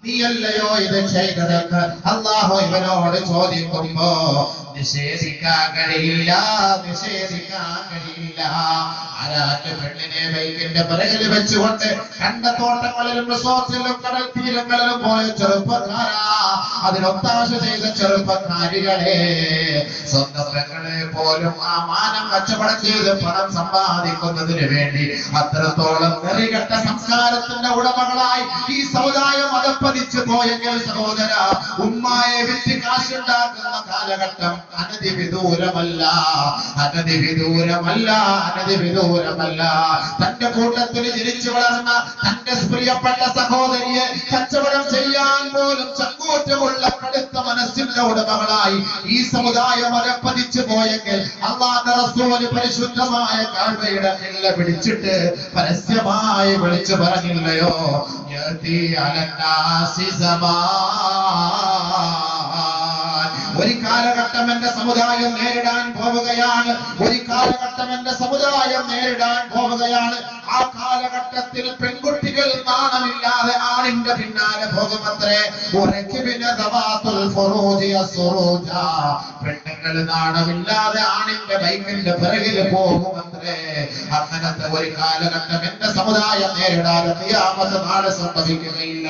നീയല്ലയോ ഇത് ചെയ്തതെന്ന് അല്ലാഹു ഇവനോട് ചോദിക്കുമ്പോ നിഷേധിക്കാൻ കഴിയില്ല. ആരാന്റെ പെണ്ണിനെ ബൈക്കിന്റെ പിറകിൽ വെച്ചുകൊണ്ട് കണ്ട തോട്ടങ്ങളിലും റിസോർട്ടിലും കടൽ തീരങ്ങളിലും പോയ ചെറുപ്പക്കാരാ, അതിനൊത്താശ ചെയ്ത ചെറുപ്പക്കാരികളെ, സ്വന്തം പെങ്ങളെ പോലും ആ മാനം കച്ചവടം ചെയ്ത് പണം സമ്പാദിക്കുന്നതിന് വേണ്ടി അത്രത്തോളം നെറികെട്ട സംസ്കാരത്തിന്റെ ഉടമകളായി ഈ സമുദായം അതപ്പതിച്ചു പോയെങ്കിൽ സഹോദര, ഉമ്മായെ വിറ്റ് കാശുണ്ടാക്കുന്ന കാലഘട്ടം അനധിവിദൂരമല്ല. തന്റെ കൂട്ടത്തിൽ ജനിച്ചു വളർന്ന തന്റെ പ്രിയപ്പെട്ട സഹോദരിയെ കച്ചവടം ചെയ്യാൻ പോലും ചങ്കൂറ്റമുള്ള കടുത്ത മനസ്സിന്റെ ഉടമകളായി ഈ സമുദായം അതപ്പതിച്ചു പോയെങ്കിൽ അല്ലാഹുവിന്റെ റസൂൽ പരിശുദ്ധമായ കഅബയുടെ ഖില്ല പിടിച്ചിട്ട് പരസ്യമായി വിളിച്ചു പറഞ്ഞില്ലയോ, യതി അലന്നാസി സമാൻ, ഒരു കാലഘട്ടം എന്റെ സമുദായം നേരിടാൻ പോവുകയാണ്. ആ കാലഘട്ടത്തിൽ പെൺകുട്ടികൾ നാണമില്ലാതെ ആണിന്റെ പിന്നാലെ പോകുമത്രേ. പെണ്ണുങ്ങൾ നാണമില്ലാതെ ആണിന്റെ ബൈക്കിന്റെ പിറകിൽ പോകുമത്രേ. അങ്ങനത്തെ ഒരു കാലഘട്ടം എന്റെ സമുദായം നേരിടാതെ ഖിയാമത്ത് നാളെ സംഭവിക്കുകയില്ല.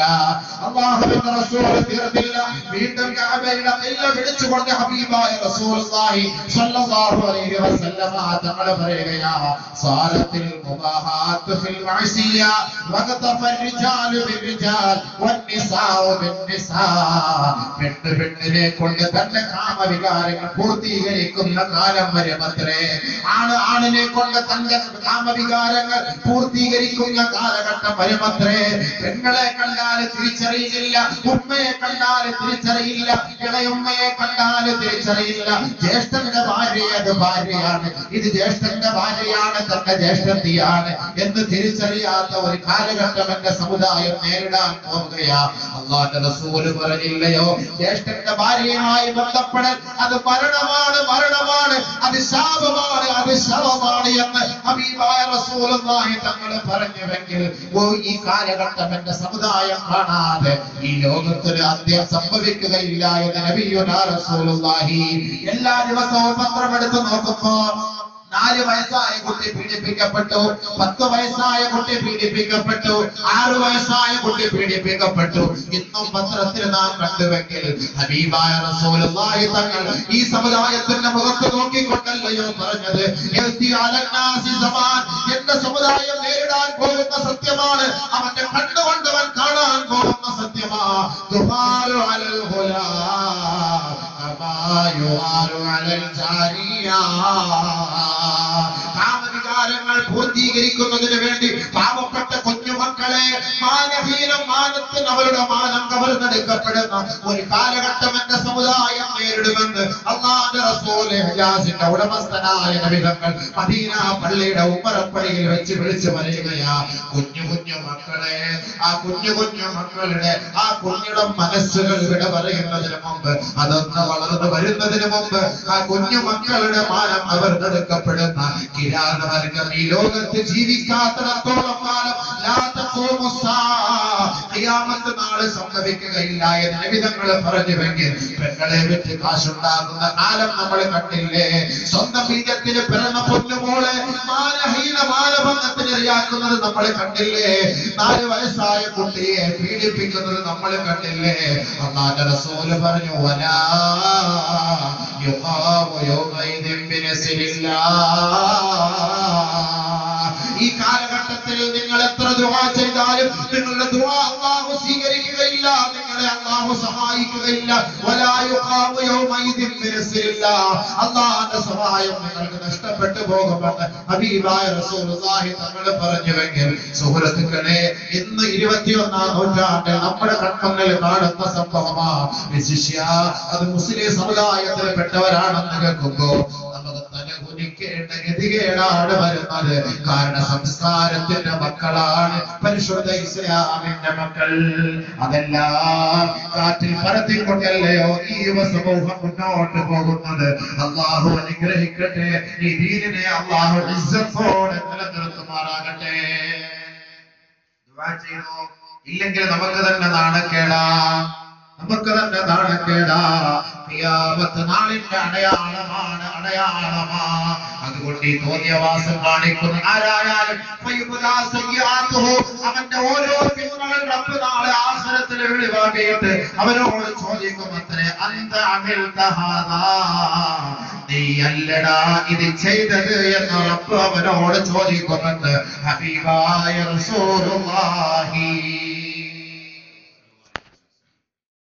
അല്ലാഹുവിന്റെ റസൂൽ തീർന്നില്ല. വീണ്ടും കഅബയുടെ ഖില്ല പിടിച്ചുകൊണ്ട് ഹബീബായ റസൂലുള്ളാഹി സ്വല്ലല്ലാഹു അലൈഹി വസല്ലമ തങ്ങൾ പറയുകയാ, സാലത്തിൽ മുബാഹാത്ത് ഫിൽ മഅസിയ വഖതഫ റിജാലു ബിർരിജാൽ വന്നിസാഉ ബിന്നിസാ. പെണ്ണിനെ കൊണ്ട് തന്റെ കാമവികാരങ്ങൾ പൂർത്തീകരിക്കുന്ന കാലം വരുമത്രേ. ആണിനെ കൊണ്ട് തന്റെ കാമവികാരങ്ങൾ പൂർത്തീകരിക്കുന്ന കാലഘട്ടം വരുമത്രേ. പെങ്ങളെ കണ്ടാൽ തിരിച്ചറിയില്ല, ഉമ്മയെ കണ്ടാൽ തിരിച്ചറിയില്ല, ഇളയുമ്മയെ കണ്ടാൽ തിരിച്ചറിയില്ല. ജ്യേഷ്ഠന്റെ ഭാര്യ അത് ഭാര്യയാണ്, ഇത് ജ്യേഷ്ഠന്റെ ഭാര്യയാണ്, തന്റെ ജ്യേഷ്ഠത്തിയാണ് എന്ന് തിരിച്ചറിയാത്ത ഒരു കാലഘട്ടം എന്റെ സമുദായം നേരിടാൻ പോവുകയാ. അല്ലാഹുവിന്റെ റസൂൽ പറഞ്ഞില്ലയോ, ജ്യേഷ്ഠന്റെ ഭാര്യയുമായി ബന്ധപ്പെടൽ അത് മരണമാണ്, അത് ശാപമാണ്, അത് ശവമാണ് എന്ന് ഹബീബായ റസൂലുള്ളാഹി തങ്ങൾ പറഞ്ഞുവെങ്കിൽ ഈ കാലഘട്ടം എന്റെ സമുദായം കാണാതെ ഈ ലോകത്തിന് അന്ത്യം സംഭവിക്കുകയില്ല എന്ന് നബിയുനാ റസൂലുള്ളാഹി. എല്ലാ ദിവസവും പത്രമെടുത്ത് നോക്കുമ്പോ 4 വയസ്സായ കുട്ടി പീഡിപ്പിക്കപ്പെട്ടു, 10 വയസ്സായ കുട്ടി പീഡിപ്പിക്കപ്പെട്ടു, 6 വയസ്സായ കുട്ടി പീഡിപ്പിക്കപ്പെട്ടു. ഇന്നും പത്രത്തിൽ നാം കണ്ടുവെങ്കിൽ ഹബീബായ റസൂലുള്ളാഹി തങ്ങൾ ഈ സമുദായത്തിന്റെ മുഖത്ത് നോക്കിക്കൊണ്ടല്ലയോ പറഞ്ഞത്, എന്റെ സമുദായം നേരിടാൻ പോകുന്ന സത്യമാണ്, അവന്റെ കണ്ടുകൊണ്ടവൻ കാണാൻ പോകുന്ന സത്യമാ. തുഹാലു അലൽ ഹുലാ കമാ യുഹാലു അലൽ ജാരിയാ. കാമവികാരങ്ങൾ പൂർത്തീകരിക്കുന്നതിന് വേണ്ടി പാവപ്പെട്ട കുഞ്ഞുമക്കളെ മാനത്തിന് അവരുടെ മാനം കവർന്നെടുക്കപ്പെടുന്ന ഒരു കാലഘട്ടം എന്റെ സമുദായം നേരിടുമെന്ന് അല്ലാഹുവിന്റെ റസൂൽ ഹിജാസിന്റെ ഉടമസ്ഥനായ നബി തങ്ങൾ മദീന പള്ളിയുടെ ഉമ്മറപ്പടിയിൽ വെച്ച് വിളിച്ചു പറയുകയാ, കുഞ്ഞു മക്കളെ, ആ കുഞ്ഞു മക്കളുടെ ആ കുഞ്ഞിടം മനസ്സുകൾ വിട പറയുന്നതിന് മുമ്പ്, അതൊന്ന് വളർന്നു വരുന്നതിന് മുമ്പ് ആ കുഞ്ഞു മക്കളുടെ മാനം കവർന്നെടുക്കപ്പെടുന്ന കിരാതവർഗം ഈ ലോകത്ത് ജീവിക്കാത്തിടത്തോളം കാലം ഖിയാമത്ത് നാളെ സംഭവിക്കുകയില്ല എന്ന് നബി തങ്ങൾ പറഞ്ഞുവെങ്കിൽ പെങ്ങളെ വിറ്റ് കാശുണ്ടാകുന്ന കാലം നമ്മൾ കണ്ടില്ലേ? സ്വന്തം ബീജത്തിന് പിറന്ന പൊന്നുമോളെ മാനഭംഗത്തിന് ഇരയാക്കുന്നത് നമ്മൾ കണ്ടില്ലേ? 4 വയസ്സായ കുട്ടിയെ പീഡിപ്പിക്കുന്നത് നമ്മൾ കണ്ടില്ലേ? അല്ലാഹുവിന്റെ റസൂൽ പറഞ്ഞു, വലാ യുഖാമു യൗമൈദിൻ ഈ കാലഘട്ടത്തിൽ നിങ്ങൾ എത്ര ദുആ ചെയ്താലും നിങ്ങളുടെ ദുആ അല്ലാഹു സ്വീകരിക്കുകയില്ല, നിങ്ങളെ അല്ലാഹു സഹായിക്കുകയില്ല. വലാ യുഖാമു യൗമൈദിൻ ബിനസ്രില്ലാഹ്, അല്ലാഹുവിന്റെ സഹായം നിങ്ങൾക്ക് നഷ്ടപ്പെട്ടു പോകുമെന്ന് ഹബീബായ റസൂലുള്ളാഹി തങ്ങൾ പറഞ്ഞുവെങ്കിൽ സുഹൃത്തുക്കളെ, ഇന്ന് 21ാം നൂറ്റാണ്ടിൽ നമ്മുടെ കൺമുന്നിൽ കാണുന്ന സംഭവമാ. വിശിഷ്യ അത് മുസ്ലിം സമുദായത്തിൽ പെട്ടവരാണെന്ന് കേൾക്കുമ്പോ നമുക്ക് തലകുനിക്കേണ്ട ഗതികേടാണ് വരുന്നത്. കാരണം സംസ്കാരത്തിന്റെ മക്കളാണ് പരിശുദ്ധ ഇസ്ലാമിന്റെ മക്കൾ. അതെല്ലാം കാറ്റിൽ പറത്തിക്കൊണ്ടല്ലയോ ഈ സമൂഹം മുന്നോട്ട് പോകുന്നത്. അല്ലാഹു അനുഗ്രഹിക്കട്ടെ. ഈ ദീനിനെ അല്ലാഹു ഇസ്സത്തോടെ നിലനിർത്തുമാറാകട്ടെ. ദുആ ചെയ്തോ, ഇല്ലെങ്കിൽ നമുക്ക് തന്നെ നാണക്കേട്. നാണക്കേടാ, നമുക്ക് തന്നെ നാണക്കേടാ. ഖിയാമത്ത് നാളിന്റെ അടയാളമാണ്. അതുകൊണ്ട് ഈ തോന്നിയവാസം കാണിക്കുന്ന ആരായാലും അവന്റെ ഓരോ തിന്മകൾ റബ്ബ് നാളെ ആഖിറത്തിൽ വെളിവാക്കിയിട്ട് അവനോട് ചോദിക്കും, അത്രേ അന്ത അമിൽത ഹാദാ, നീ അല്ലടാ ഇത് ചെയ്തത് എന്ന് റബ്ബ് അവനോട് ചോദിക്കുമെന്ന് ഹബീബായ റസൂലുള്ളാഹി